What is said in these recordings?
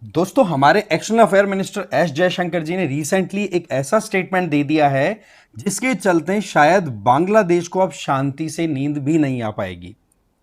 दोस्तों, हमारे external affair minister S Jaishankar ji ने रिसेंटली एक ऐसा स्टेटमेंट दे दिया है जिसके चलते शायद बांग्लादेश को अब शांति से नींद भी नहीं आ पाएगी।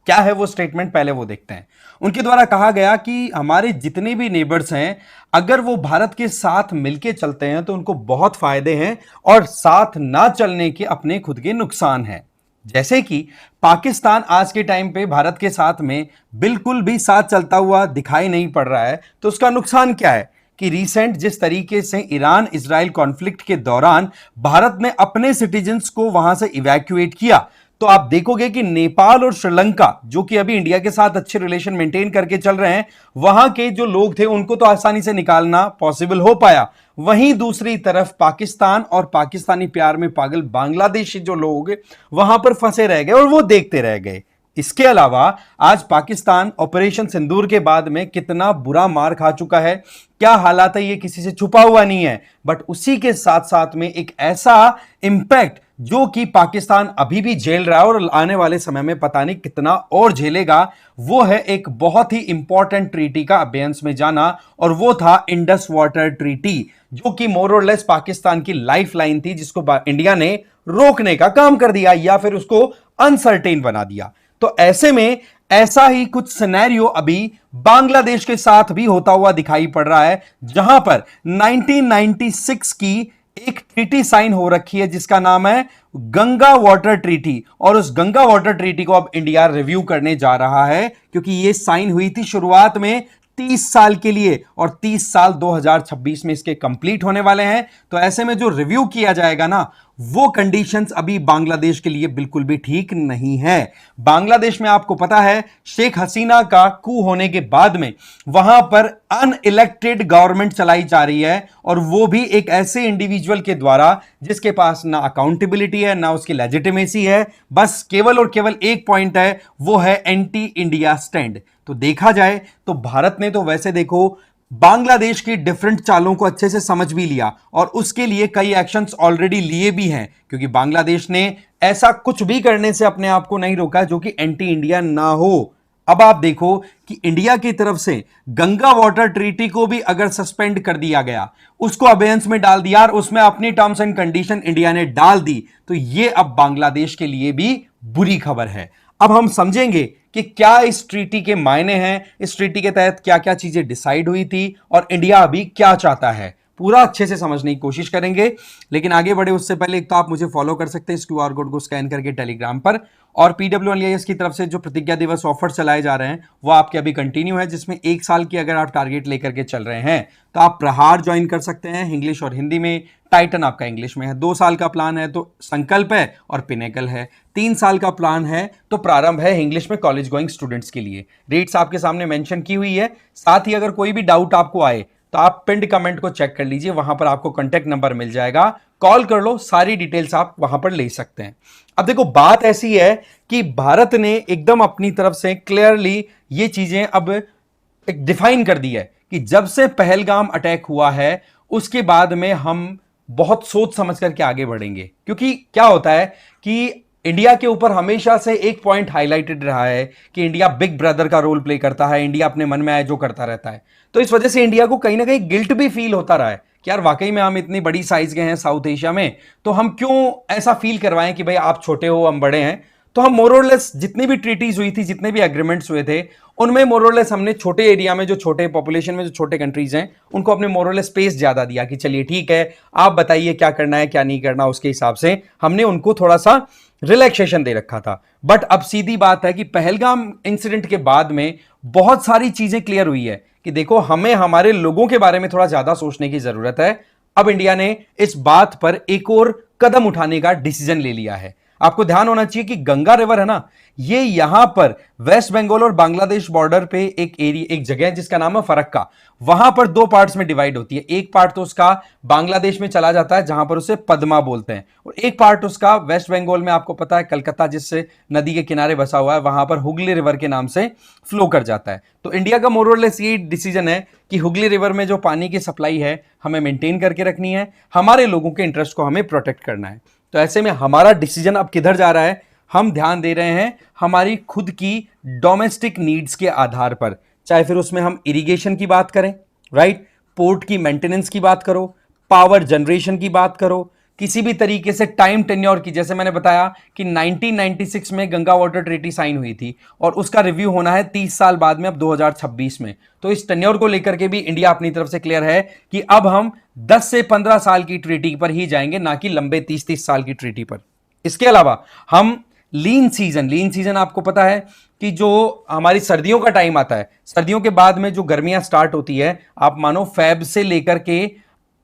क्या है वो स्टेटमेंट, पहले वो देखते हैं। उनके द्वारा कहा गया कि हमारे जितने भी नेबर्स हैं, अगर वो भारत के साथ मिलके चलते हैं तो उनको बहुत फायदे हैं और साथ ना चलने के अपने खुद के नुकसान हैं। जैसे कि पाकिस्तान आज के टाइम पे भारत के साथ में बिल्कुल भी साथ चलता हुआ दिखाई नहीं पड़ रहा है, तो उसका नुकसान क्या है कि रिसेंट जिस तरीके से ईरान इजराइल कॉन्फ्लिक्ट के दौरान भारत ने अपने सिटीजन्स को वहां से इवैक्यूएट किया, तो आप देखोगे कि नेपाल और श्रीलंका, जो कि अभी इंडिया के साथ अच्छे रिलेशन मेंटेन करके चल रहे हैं, वहां के जो लोग थे उनको तो आसानी से निकालना पॉसिबल हो पाया। वहीं दूसरी तरफ पाकिस्तान और पाकिस्तानी प्यार में पागल बांग्लादेशी जो लोग वहां पर फंसे रह गए और वो देखते रह गए। इसके अलावा आज पाकिस्तान ऑपरेशन सिंदूर के बाद में कितना बुरा मार खा चुका है, क्या हालात है, ये किसी से छुपा हुआ नहीं है। बट उसी के साथ साथ में एक ऐसा इंपैक्ट जो कि पाकिस्तान अभी भी झेल रहा है और आने वाले समय में पता नहीं कितना और झेलेगा, वो है एक बहुत ही इंपॉर्टेंट ट्रीटी का अबेयंस में जाना, और वो था इंडस वाटर ट्रीटी, जो कि मोर और लेस पाकिस्तान की लाइफ लाइन थी, जिसको इंडिया ने रोकने का काम कर दिया या फिर उसको अनसर्टेन बना दिया। तो ऐसे में ऐसा ही कुछ सिनेरियो अभी बांग्लादेश के साथ भी होता हुआ दिखाई पड़ रहा है, जहां पर 1996 की एक ट्रीटी साइन हो रखी है जिसका नाम है गंगा वाटर ट्रीटी, और उस गंगा वाटर ट्रीटी को अब इंडिया रिव्यू करने जा रहा है, क्योंकि यह साइन हुई थी शुरुआत में 30 साल के लिए और 30 साल 2026 में इसके कंप्लीट होने वाले हैं। तो ऐसे में जो रिव्यू किया जाएगा ना, वो कंडीशंस अभी बांग्लादेश के लिए बिल्कुल भी ठीक नहीं है। बांग्लादेश में आपको पता है शेख हसीना का कू होने के बाद में वहां पर अनइलेक्टेड गवर्नमेंट चलाई जा रही है, और वो भी एक ऐसे इंडिविजुअल के द्वारा जिसके पास ना अकाउंटेबिलिटी है ना उसकी लेजिटिमेसी है, बस केवल और केवल एक पॉइंट है, वो है एंटी इंडिया स्टैंड। तो देखा जाए तो भारत ने तो वैसे देखो बांग्लादेश की डिफरेंट चालों को अच्छे से समझ भी लिया और उसके लिए कई एक्शंस ऑलरेडी लिए भी हैं, क्योंकि बांग्लादेश ने ऐसा कुछ भी करने से अपने आप को नहीं रोका जो कि एंटी इंडिया ना हो। अब आप देखो कि इंडिया की तरफ से गंगा वाटर ट्रीटी को भी अगर सस्पेंड कर दिया गया, उसको अबेयंस में डाल दिया और उसमें अपनी टर्म्स एंड कंडीशन इंडिया ने डाल दी, तो यह अब बांग्लादेश के लिए भी बुरी खबर है। अब हम समझेंगे कि क्या इस ट्रीटी के मायने हैं, इस ट्रीटी के तहत क्या क्या चीजें डिसाइड हुई थी और इंडिया अभी क्या चाहता है, पूरा अच्छे से समझने की कोशिश करेंगे। लेकिन आगे बढ़े उससे पहले एक तो आप मुझे फॉलो कर सकते हैं इस क्यूआर कोड को स्कैन करके टेलीग्राम पर, और PWIS की तरफ से जो प्रतिज्ञा दिवस ऑफर चलाए जा रहे हैं वो आपके अभी कंटिन्यू है, जिसमें 1 साल की अगर आप टारगेट लेकर के चल रहे हैं तो आप प्रहार ज्वाइन कर सकते हैं इंग्लिश और हिंदी में, टाइटन आपका इंग्लिश में है। 2 साल का प्लान है तो संकल्प है और पिनेकल है। 3 साल का प्लान है तो प्रारंभ है इंग्लिश में कॉलेज गोइंग स्टूडेंट्स के लिए। रेट्स आपके सामने मेंशन की हुई है। साथ ही अगर कोई भी डाउट आपको आए तो आप पिंड कमेंट को चेक कर लीजिए, वहां पर आपको कांटेक्ट नंबर मिल जाएगा, कॉल कर लो, सारी डिटेल्स आप वहां पर ले सकते हैं। अब देखो बात ऐसी है कि भारत ने एकदम अपनी तरफ से क्लियरली ये चीजें अब एक डिफाइन कर दी है कि जब से पहलगाम अटैक हुआ है उसके बाद में हम बहुत सोच समझ करके आगे बढ़ेंगे, क्योंकि क्या होता है कि इंडिया के ऊपर हमेशा से एक पॉइंट हाईलाइटेड रहा है कि इंडिया बिग ब्रदर का रोल प्ले करता है, इंडिया अपने मन में आए जो करता रहता है। तो इस वजह से इंडिया को कहीं ना कहीं गिल्ट भी फील होता रहा है कि यार वाकई में हम इतनी बड़ी साइज के हैं साउथ एशिया में, तो हम क्यों ऐसा फील करवाएं कि भाई आप छोटे हो हम बड़े हैं। तो हम मोरलेस जितनी भी ट्रीटीज हुई थी, जितने भी एग्रीमेंट्स हुए थे, उनमें मोरलेस हमने छोटे एरिया में, जो छोटे पॉपुलेशन में जो छोटे कंट्रीज हैं, उनको अपने मोरलेस स्पेस ज्यादा दिया कि चलिए ठीक है आप बताइए क्या करना है क्या नहीं करना, उसके हिसाब से हमने उनको थोड़ा सा रिलैक्सेशन दे रखा था। बट अब सीधी बात है कि पहलगाम इंसिडेंट के बाद में बहुत सारी चीजें क्लियर हुई है कि देखो हमें हमारे लोगों के बारे में थोड़ा ज्यादा सोचने की जरूरत है। अब इंडिया ने इस बात पर एक और कदम उठाने का डिसीजन ले लिया है। आपको ध्यान होना चाहिए कि गंगा रिवर है ना, ये यहां पर वेस्ट बंगाल और बांग्लादेश बॉर्डर पे एक एरिया, एक जगह है जिसका नाम है फरक्का, वहां पर 2 पार्ट्स में डिवाइड होती है। एक पार्ट तो उसका बांग्लादेश में चला जाता है जहां पर उसे पद्मा बोलते हैं, और एक पार्ट उसका वेस्ट बंगाल में, आपको पता है कलकत्ता जिससे नदी के किनारे बसा हुआ है, वहां पर हुगली रिवर के नाम से फ्लो कर जाता है। तो इंडिया का मोरलेस ये डिसीजन है कि हुगली रिवर में जो पानी की सप्लाई है हमें मेंटेन करके रखनी है, हमारे लोगों के इंटरेस्ट को हमें प्रोटेक्ट करना है। तो ऐसे में हमारा डिसीजन अब किधर जा रहा है, हम ध्यान दे रहे हैं हमारी खुद की डोमेस्टिक नीड्स के आधार पर, चाहे फिर उसमें हम इरिगेशन की बात करें, राइट। पोर्ट की मेंटेनेंस की बात करो, पावर जनरेशन की बात करो, किसी भी तरीके से टाइम टेन्योर की, जैसे मैंने बताया कि 1996 में गंगा वाटर ट्रीटी साइन हुई थी और उसका रिव्यू होना है 30 साल बाद में, अब 2026 में। तो इस टेन्योर को लेकर के भी इंडिया अपनी तरफ से क्लियर है कि अब हम 10 से 15 साल की ट्रीटी पर ही जाएंगे, ना कि लंबे 30-30 साल की ट्रीटी पर। इसके अलावा हम लीन सीजन आपको पता है कि जो हमारी सर्दियों का टाइम आता है, सर्दियों के बाद में जो गर्मियां स्टार्ट होती है, आप मानो फेब से लेकर के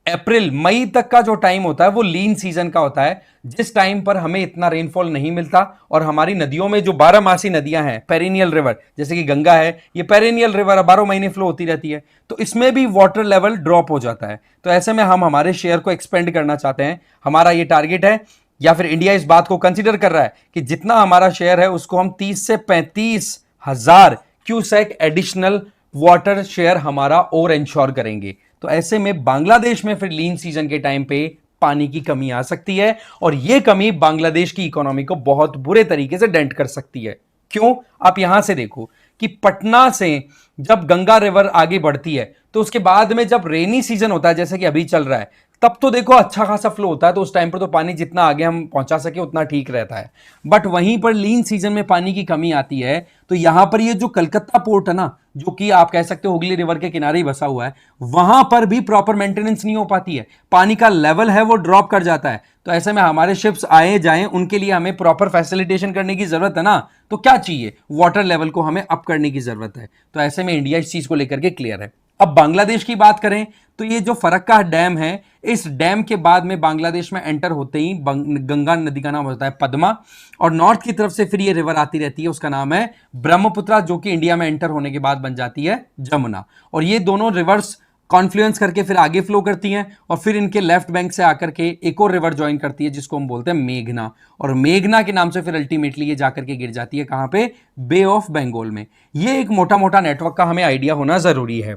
अप्रैल मई तक का जो टाइम होता है वो लीन सीजन का होता है, जिस टाइम पर हमें इतना रेनफॉल नहीं मिलता और हमारी नदियों में जो 12 मासी नदियां हैं, पेरिनियल रिवर, जैसे कि गंगा है, ये पेरिनियल रिवर 12 महीने फ्लो होती रहती है, तो इसमें भी वाटर लेवल ड्रॉप हो जाता है। तो ऐसे में हम हमारे शेयर को एक्सपेंड करना चाहते हैं, हमारा ये टारगेट है, या फिर इंडिया इस बात को कंसीडर कर रहा है कि जितना हमारा शेयर है उसको हम 30 से 35 हजार क्यूसेक एडिशनल वाटर शेयर हमारा और इंश्योर करेंगे। तो ऐसे में बांग्लादेश में फिर लीन सीजन के टाइम पे पानी की कमी आ सकती है और यह कमी बांग्लादेश की इकोनॉमी को बहुत बुरे तरीके से डेंट कर सकती है। क्यों? आप यहां से देखो कि पटना से जब गंगा रिवर आगे बढ़ती है तो उसके बाद में जब रेनी सीजन होता है, जैसे कि अभी चल रहा है, तब तो देखो अच्छा खासा फ्लो होता है, तो उस टाइम पर तो पानी जितना आगे हम पहुंचा सके उतना ठीक रहता है। बट वहीं पर लीन सीजन में पानी की कमी आती है, तो यहां पर ये जो कलकत्ता पोर्ट है ना, जो कि आप कह सकते हो हुगली रिवर के किनारे ही बसा हुआ है, वहां पर भी प्रॉपर मेंटेनेंस नहीं हो पाती है, पानी का लेवल है वो ड्रॉप कर जाता है। तो ऐसे में हमारे शिप्स आए जाएं, उनके लिए हमें प्रॉपर फैसिलिटेशन करने की जरूरत है ना, तो क्या चाहिए, वाटर लेवल को हमें अप करने की जरूरत है। तो ऐसे में इंडिया इस चीज को लेकर के क्लियर है। अब बांग्लादेश की बात करें तो ये जो फरक्का डैम है, इस डैम के बाद में बांग्लादेश में एंटर होते ही गंगा नदी का नाम होता है पद्मा, और नॉर्थ की तरफ से फिर ये रिवर आती रहती है, उसका नाम है ब्रह्मपुत्रा, जो कि इंडिया में एंटर होने के बाद बन जाती है जमुना। और ये दोनों रिवर्स कॉन्फ्लुएंस करके फिर आगे फ्लो करती हैं और फिर इनके लेफ्ट बैंक से आकर के एक और रिवर ज्वाइन करती है जिसको हम बोलते हैं मेघना, और मेघना के नाम से फिर अल्टीमेटली ये जाकर के गिर जाती है कहां पे, बे ऑफ बंगाल में। ये एक मोटा मोटा नेटवर्क का हमें आइडिया होना जरूरी है।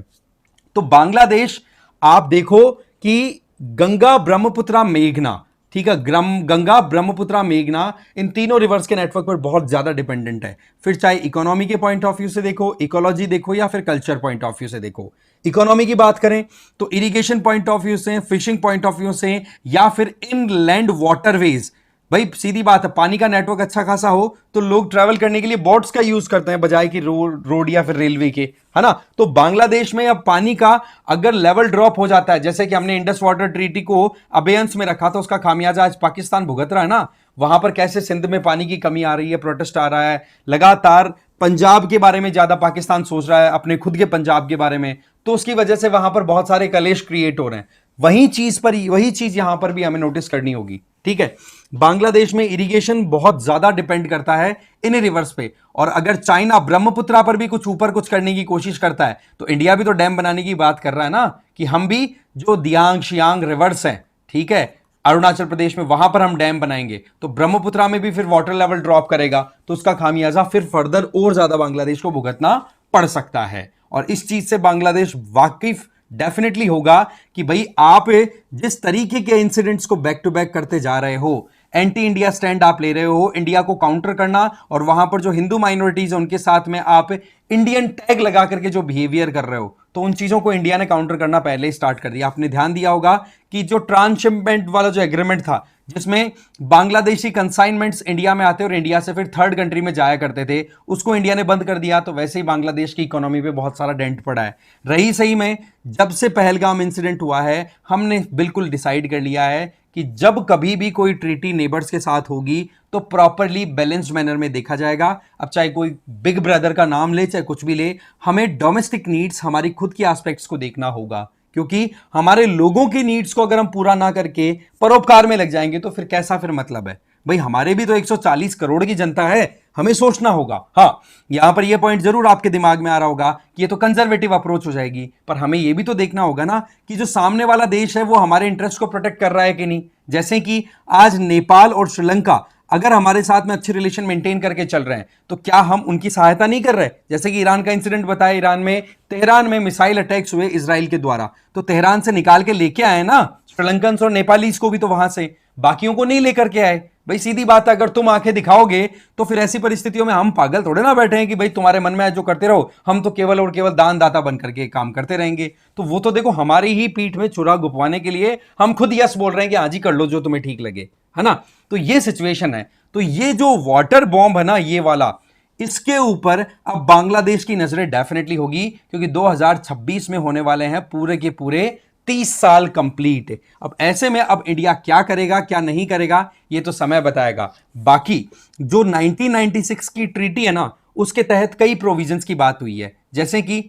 तो बांग्लादेश, आप देखो कि गंगा ब्रह्मपुत्रा मेघना, ठीक है, गंगा ब्रह्मपुत्रा मेघना, इन तीनों रिवर्स के नेटवर्क पर बहुत ज्यादा डिपेंडेंट है। फिर चाहे इकोनॉमी के पॉइंट ऑफ व्यू से देखो, इकोलॉजी देखो, या फिर कल्चर पॉइंट ऑफ व्यू से देखो। इकोनॉमी की बात करें तो इरिगेशन पॉइंट ऑफ व्यू से, फिशिंग पॉइंट ऑफ व्यू से, या फिर इनलैंड वाटरवेज, भाई सीधी बात है, पानी का नेटवर्क अच्छा खासा हो तो लोग ट्रैवल करने के लिए बोट्स का यूज करते हैं बजाय कि रोड या फिर रेलवे के, है ना। तो बांग्लादेश में अब पानी का अगर लेवल ड्रॉप हो जाता है, जैसे कि हमने इंडस वाटर ट्रीटी को अबेयंस में रखा था, उसका खामियाजा आज पाकिस्तान भुगत रहा है ना। वहां पर कैसे सिंध में पानी की कमी आ रही है, प्रोटेस्ट आ रहा है लगातार, पंजाब के बारे में ज्यादा पाकिस्तान सोच रहा है, अपने खुद के पंजाब के बारे में, तो उसकी वजह से वहां पर बहुत सारे कलेश क्रिएट हो रहे हैं। वही चीज यहां पर भी हमें नोटिस करनी होगी, ठीक है। बांग्लादेश में इरिगेशन बहुत ज्यादा डिपेंड करता है इन रिवर्स पे, और अगर चाइना ब्रह्मपुत्रा पर भी कुछ ऊपर कुछ करने की कोशिश करता है तो इंडिया भी तो डैम बनाने की बात कर रहा है ना, कि हम भी जो दियांग शियांग रिवर्स हैं, ठीक है, अरुणाचल प्रदेश में, वहां पर हम डैम बनाएंगे तो ब्रह्मपुत्रा में भी फिर वाटर लेवल ड्रॉप करेगा, तो उसका खामियाजा फिर फर्दर और ज्यादा बांग्लादेश को भुगतना पड़ सकता है। और इस चीज से बांग्लादेश वाकिफ डेफिनेटली होगा कि भाई आप जिस तरीके के इंसिडेंट्स को बैक टू बैक करते जा रहे हो, एंटी इंडिया स्टैंड आप ले रहे हो, इंडिया को काउंटर करना, और वहां पर जो हिंदू माइनॉरिटीज है उनके साथ में आप इंडियन टैग लगा करके जो बिहेवियर कर रहे हो, तो उन चीजों को इंडिया ने काउंटर करना पहले ही स्टार्ट कर दिया। आपने ध्यान दिया होगा कि जो ट्रांसशिपमेंट वाला जो एग्रीमेंट था, जिसमें बांग्लादेशी कंसाइनमेंट्स इंडिया में आते और इंडिया से फिर थर्ड कंट्री में जाया करते थे, उसको इंडिया ने बंद कर दिया। तो वैसे ही बांग्लादेश की इकोनॉमी पे बहुत सारा डेंट पड़ा है। रही सही में, जब से पहलगाम इंसिडेंट हुआ है, हमने बिल्कुल डिसाइड कर लिया है कि जब कभी भी कोई ट्रीटी नेबर्स के साथ होगी तो प्रॉपरली बैलेंस्ड मैनर में देखा जाएगा। अब चाहे कोई बिग ब्रदर का नाम ले, चाहे कुछ भी ले, हमें डोमेस्टिक नीड्स, हमारी खुद की एस्पेक्ट्स को देखना होगा, क्योंकि हमारे लोगों की नीड्स को अगर हम पूरा ना करके परोपकार में लग जाएंगे तो फिर कैसा फिर मतलब है। भाई हमारे भी तो 140 करोड़ की जनता है, हमें सोचना होगा। हाँ, यहां पर यह पॉइंट जरूर आपके दिमाग में आ रहा होगा कि ये तो कंजर्वेटिव अप्रोच हो जाएगी, पर हमें यह भी तो देखना होगा ना कि जो सामने वाला देश है वो हमारे इंटरेस्ट को प्रोटेक्ट कर रहा है कि नहीं। जैसे कि आज नेपाल और श्रीलंका अगर हमारे साथ में अच्छे रिलेशन मेंटेन करके चल रहे हैं तो क्या हम उनकी सहायता नहीं कर रहे। जैसे कि ईरान का इंसिडेंट बताया, ईरान में तेहरान में मिसाइल अटैक्स हुए इजराइल के द्वारा, तो तेहरान से निकाल के लेके आए ना श्रीलंकन और नेपालीज को भी, तो वहां से बाकियों को नहीं लेकर के आए। भाई सीधी बात है, अगर तुम आंखें दिखाओगे तो फिर ऐसी परिस्थितियों में हम पागल थोड़े ना बैठे हैं कि भाई तुम्हारे मन में है जो करते रहो, हम तो केवल और केवल दान दाता बन करके काम करते रहेंगे। तो वो तो देखो हमारी ही पीठ में छुरा घुपवाने के लिए हम खुद यस बोल रहे हैं कि हाँ जी कर लो जो तुम्हें ठीक लगे, है ना। तो ये सिचुएशन है। तो ये जो वाटर बॉम्ब है ना ये वाला, इसके ऊपर अब बांग्लादेश की नजरें डेफिनेटली होगी, क्योंकि 2026 में होने वाले हैं पूरे के पूरे 30 साल कंप्लीट। अब ऐसे में अब इंडिया क्या करेगा क्या नहीं करेगा ये तो समय बताएगा। बाकी जो 1996 की ट्रीटी है ना उसके तहत कई प्रोविजंस की बात हुई है, जैसे कि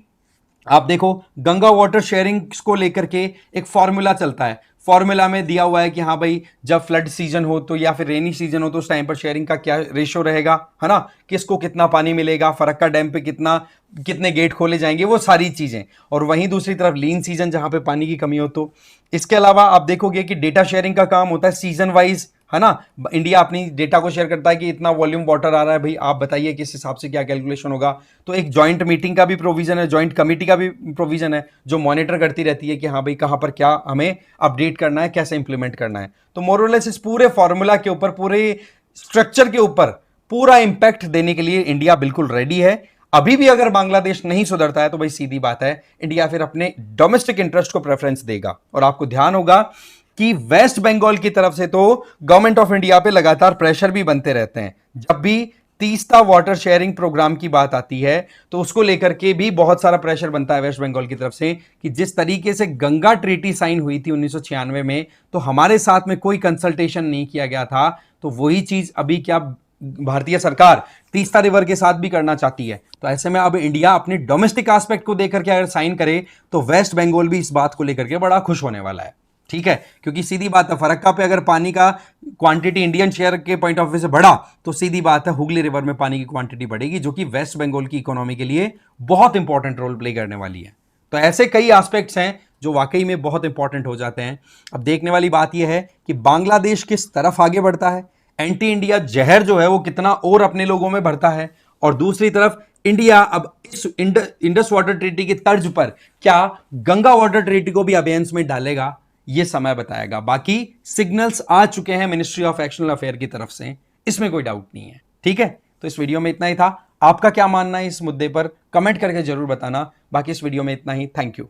आप देखो गंगा वाटर शेयरिंग को लेकर के एक फॉर्मूला चलता है। फॉर्मूला में दिया हुआ है कि हाँ भाई जब फ्लड सीजन हो तो या फिर रेनी सीजन हो तो उस टाइम पर शेयरिंग का क्या रेशो रहेगा, है ना, किसको कितना पानी मिलेगा, फरक्का डैम पे कितना कितने गेट खोले जाएंगे, वो सारी चीजें। और वहीं दूसरी तरफ लीन सीजन जहां पे पानी की कमी हो तो। इसके अलावा आप देखोगे कि डेटा शेयरिंग का काम होता है सीजन वाइज, है ना। इंडिया अपनी डेटा को शेयर करता है कि इतना वॉल्यूम वाटर आ रहा है, भाई आप बताइए किस हिसाब से क्या कैलकुलेशन होगा। तो एक जॉइंट मीटिंग का भी प्रोविजन है, जॉइंट कमेटी का भी प्रोविजन है जो मॉनिटर करती रहती है कि हाँ भाई कहां पर क्या हमें अपडेट करना है, कैसे इंप्लीमेंट करना है। तो मोरलेस इस पूरे फॉर्मूला के ऊपर, पूरे स्ट्रक्चर के ऊपर पूरा इंपैक्ट देने के लिए इंडिया बिल्कुल रेडी है। अभी भी अगर बांग्लादेश नहीं सुधरता है तो भाई सीधी बात है इंडिया फिर अपने डोमेस्टिक इंटरेस्ट को प्रेफरेंस देगा। और आपको ध्यान होगा कि वेस्ट बंगाल की तरफ से तो गवर्नमेंट ऑफ इंडिया पे लगातार प्रेशर भी बनते रहते हैं। जब भी तीस्ता वाटर शेयरिंग प्रोग्राम की बात आती है तो उसको लेकर के भी बहुत सारा प्रेशर बनता है वेस्ट बंगाल की तरफ से कि जिस तरीके से गंगा ट्रीटी साइन हुई थी 1996 में, तो हमारे साथ में कोई कंसल्टेशन नहीं किया गया था। तो वही चीज अभी क्या भारतीय सरकार तीस्ता रिवर के साथ भी करना चाहती है। तो ऐसे में अब इंडिया अपने डोमेस्टिक एस्पेक्ट को देकर के अगर साइन करे तो वेस्ट बंगाल भी इस बात को लेकर के बड़ा खुश होने वाला है। ठीक है, क्योंकि सीधी बात है फरक्का पे अगर पानी का क्वांटिटी इंडियन शेयर के पॉइंट ऑफ व्यू से बढ़ा तो सीधी बात है हुगली रिवर में पानी की क्वांटिटी बढ़ेगी, जो कि वेस्ट बंगाल की इकोनॉमी के लिए बहुत इंपॉर्टेंट रोल प्ले करने वाली है। तो ऐसे कई एस्पेक्ट्स हैं जो वाकई में बहुत इंपॉर्टेंट हो जाते हैं। अब देखने वाली बात यह है कि बांग्लादेश किस तरफ आगे बढ़ता है, एंटी इंडिया जहर जो है वो कितना और अपने लोगों में भरता है, और दूसरी तरफ इंडिया अब इस इंडस वाटर ट्रीटी की तर्ज पर क्या गंगा वाटर ट्रीटी को भी अबेयंस में डालेगा, ये समय बताएगा। बाकी सिग्नल्स आ चुके हैं मिनिस्ट्री ऑफ एक्सटर्नल अफेयर की तरफ से, इसमें कोई डाउट नहीं है। ठीक है, तो इस वीडियो में इतना ही था। आपका क्या मानना है इस मुद्दे पर कमेंट करके जरूर बताना। बाकी इस वीडियो में इतना ही। Thank you.